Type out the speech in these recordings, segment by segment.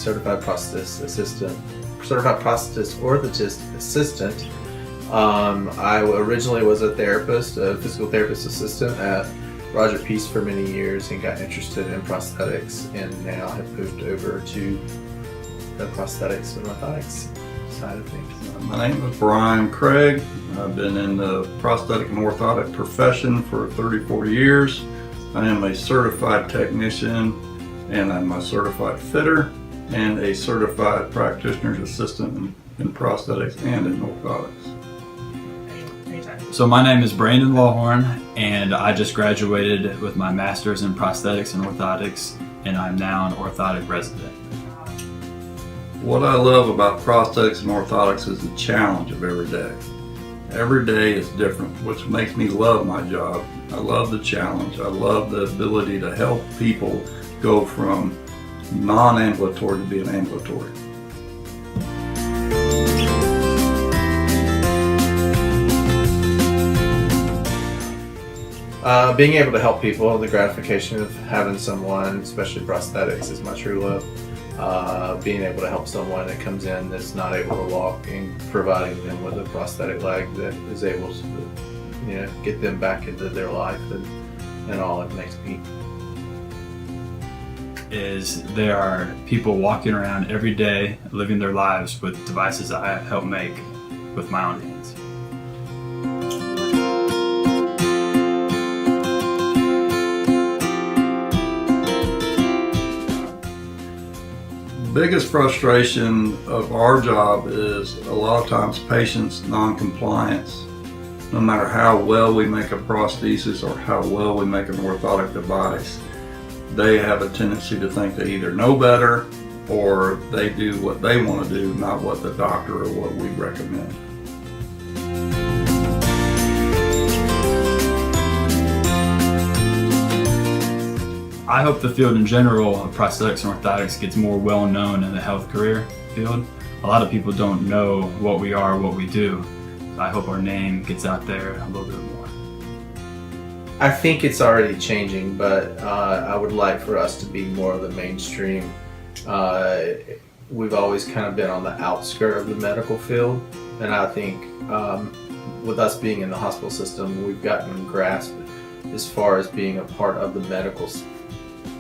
certified prosthetist assistant, certified prosthetist orthotist assistant. I originally was a therapist, a physical therapist assistant at Roger Peace for many years and got interested in prosthetics, and now have moved over to the prosthetics and orthotics side of things. My name is Brian Craig. I've been in the prosthetic and orthotic profession for 34 years. I am a certified technician, and I'm a certified fitter and a certified practitioner's assistant in prosthetics and in orthotics. So my name is Brandon Lawhorn, and I just graduated with my master's in prosthetics and orthotics, and I'm now an orthotic resident. What I love about prosthetics and orthotics is the challenge of every day. Every day is different, which makes me love my job. I love the challenge. I love the ability to help people go from non-ambulatory to being ambulatory. Being able to help people, the gratification of having someone, especially prosthetics, is my true love. Being able to help someone that comes in that's not able to walk and providing them with a prosthetic leg that is able to, get them back into their life and all it makes me. Is there are people walking around every day living their lives with devices I help make with my own hands. Biggest frustration of our job is a lot of times patients' non-compliance. No matter how well we make a prosthesis or how well we make an orthotic device, they have a tendency to think they either know better or they do what they want to do, not what the doctor or what we recommend. I hope the field in general of prosthetics and orthotics gets more well known in the health career field. A lot of people don't know what we are, what we do. So I hope our name gets out there a little bit more. I think it's already changing, but I would like for us to be more of the mainstream. We've always kind of been on the outskirt of the medical field, and I think with us being in the hospital system, we've gotten grasped as far as being a part of the medical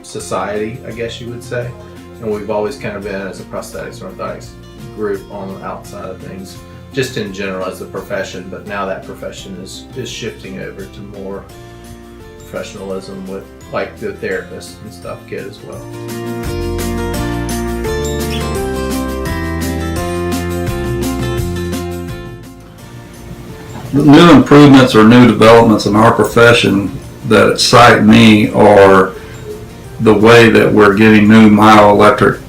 society, I guess you would say. And we've always kind of been, as a prosthetics and orthotics group, on the outside of things, just in general as a profession. But now that profession is shifting over to more professionalism with, like, the therapists and stuff get as well. The new improvements or new developments in our profession that excite me are the way that we're getting new myoelectric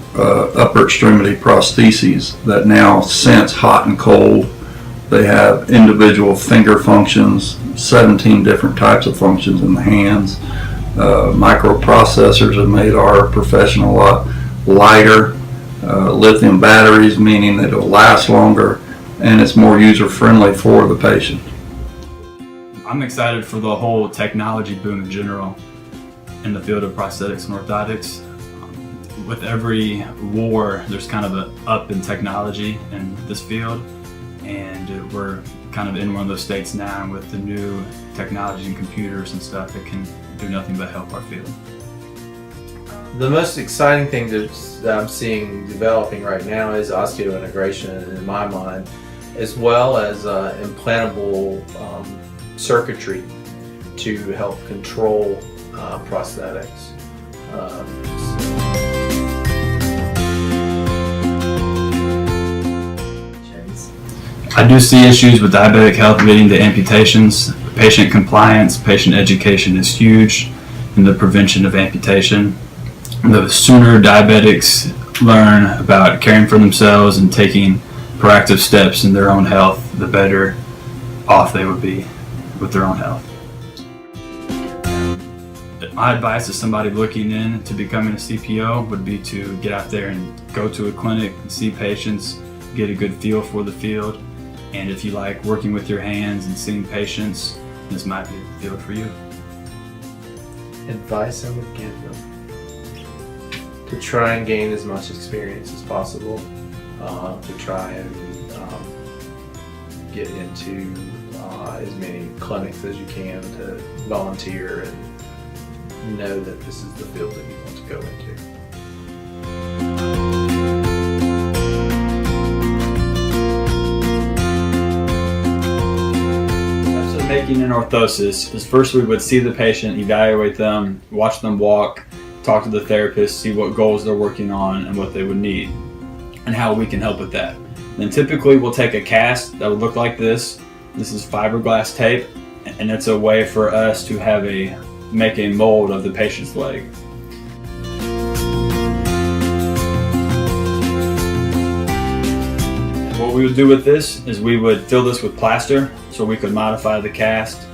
upper extremity prostheses that now sense hot and cold. They have individual finger functions, 17 different types of functions in the hands. Microprocessors have made our profession a lot lighter. Lithium batteries, meaning that it'll last longer, and it's more user-friendly for the patient. I'm excited for the whole technology boom in general in the field of prosthetics and orthotics. With every war, there's kind of an up in technology in this field, and we're kind of in one of those states now with the new technology and computers and stuff that can do nothing but help our field. The most exciting thing that I'm seeing developing right now is osseointegration, in my mind, as well as implantable circuitry to help control prosthetics. I do see issues with diabetic health leading to amputations. Patient compliance, patient education is huge in the prevention of amputation. The sooner diabetics learn about caring for themselves and taking proactive steps in their own health, the better off they would be with their own health. My advice to somebody looking in to becoming a CPO would be to get out there and go to a clinic, see patients, get a good feel for the field. And if you like working with your hands and seeing patients, this might be the field for you. Advice I would give them: to try and gain as much experience as possible, to try and get into as many clinics as you can, to volunteer and know that this is the field that you want to go into. So making an orthosis is first we would see the patient, evaluate them, watch them walk, talk to the therapist, see what goals they're working on and what they would need and how we can help with that. Then typically we'll take a cast that would look like this. This is fiberglass tape, and it's a way for us to make a mold of the patient's leg. What we would do with this is we would fill this with plaster so we could modify the cast,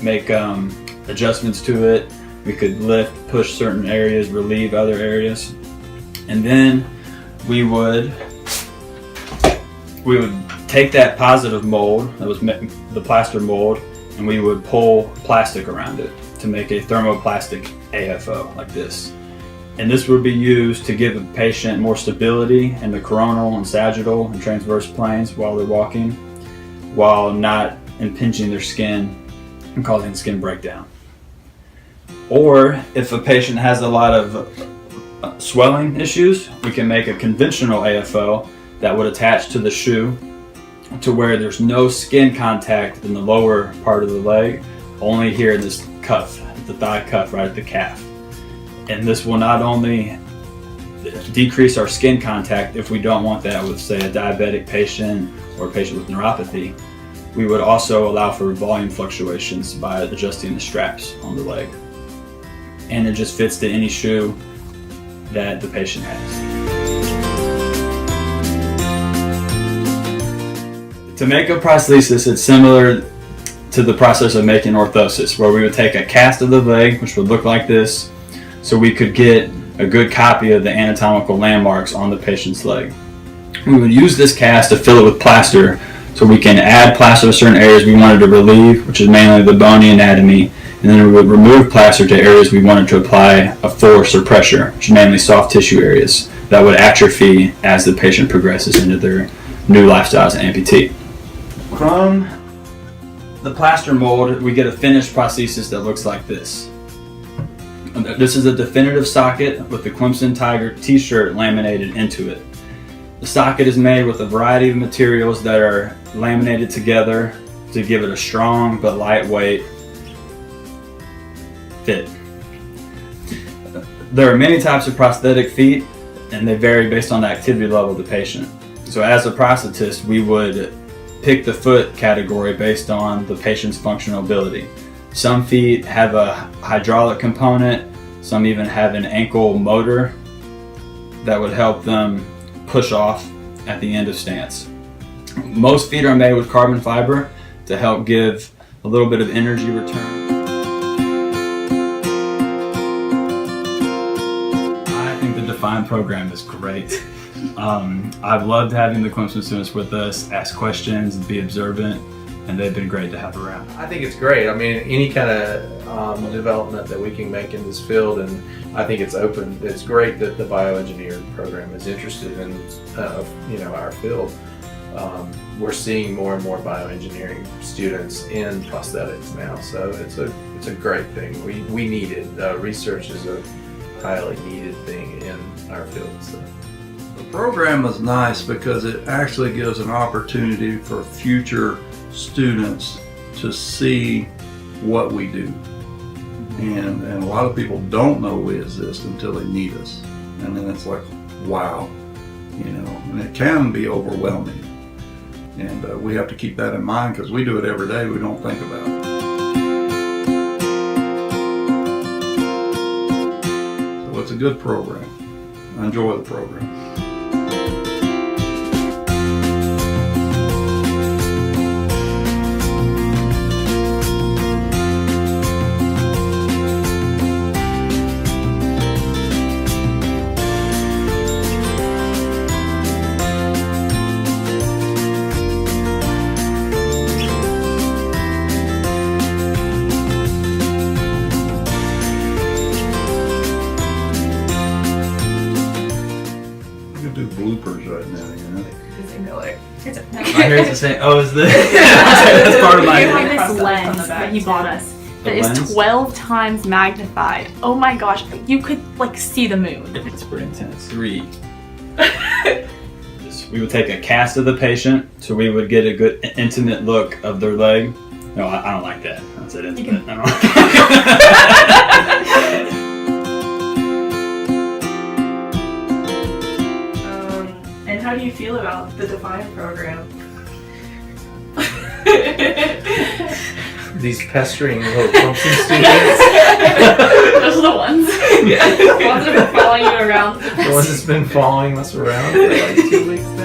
make adjustments to it. We could lift, push certain areas, relieve other areas. And then we would take that positive mold, that was the plaster mold, and we would pull plastic around it to make a thermoplastic AFO like this. And this would be used to give a patient more stability in the coronal and sagittal and transverse planes while they're walking, while not impinging their skin and causing skin breakdown. Or if a patient has a lot of swelling issues, we can make a conventional AFO that would attach to the shoe to where there's no skin contact in the lower part of the leg, only here in this cuff, the thigh cuff right at the calf. And this will not only decrease our skin contact if we don't want that with, say, a diabetic patient or a patient with neuropathy. We would also allow for volume fluctuations by adjusting the straps on the leg. And it just fits to any shoe that the patient has. To make a prosthesis, it's similar to the process of making orthosis, where we would take a cast of the leg, which would look like this, so we could get a good copy of the anatomical landmarks on the patient's leg. We would use this cast to fill it with plaster, so we can add plaster to certain areas we wanted to relieve, which is mainly the bony anatomy, and then we would remove plaster to areas we wanted to apply a force or pressure, which is mainly soft tissue areas that would atrophy as the patient progresses into their new lifestyle as an amputee. From the plaster mold, we get a finished prosthesis that looks like this. This is a definitive socket with the Clemson Tiger t-shirt laminated into it. The socket is made with a variety of materials that are laminated together to give it a strong but lightweight fit. There are many types of prosthetic feet, and they vary based on the activity level of the patient. So as a prosthetist, we would pick the foot category based on the patient's functional ability. Some feet have a hydraulic component, some even have an ankle motor that would help them push off at the end of stance. Most feet are made with carbon fiber to help give a little bit of energy return. I think the DeFINE program is great. I've loved having the Clemson students with us, ask questions, be observant, and they've been great to have around. I think it's great. I mean, any kind of development that we can make in this field, and I think it's open. It's great that the bioengineering program is interested in, our field. We're seeing more and more bioengineering students in prosthetics now, so it's a great thing. We need it. Research is a highly needed thing in our field. So. The program is nice because it actually gives an opportunity for future students to see what we do. And a lot of people don't know we exist until they need us. And then it's like, wow, and it can be overwhelming. And we have to keep that in mind because we do it every day, we don't think about it. So it's a good program. I enjoy the program. Harry's just saying, "Oh, is this?" That's part of We my. have this Prosthetics on lens the back, that he bought us that The is lens? 12 times magnified. Oh my gosh, you could like see the moon. It's pretty intense. 3. We would take a cast of the patient, so we would get a good intimate look of their leg. No, I don't like that. I said intimate. I don't like And how do you feel about the DeFINE program? These pestering little pumpkin students. Those are the ones. The ones that have been following you around. The ones that's been following us around for like 2 weeks now.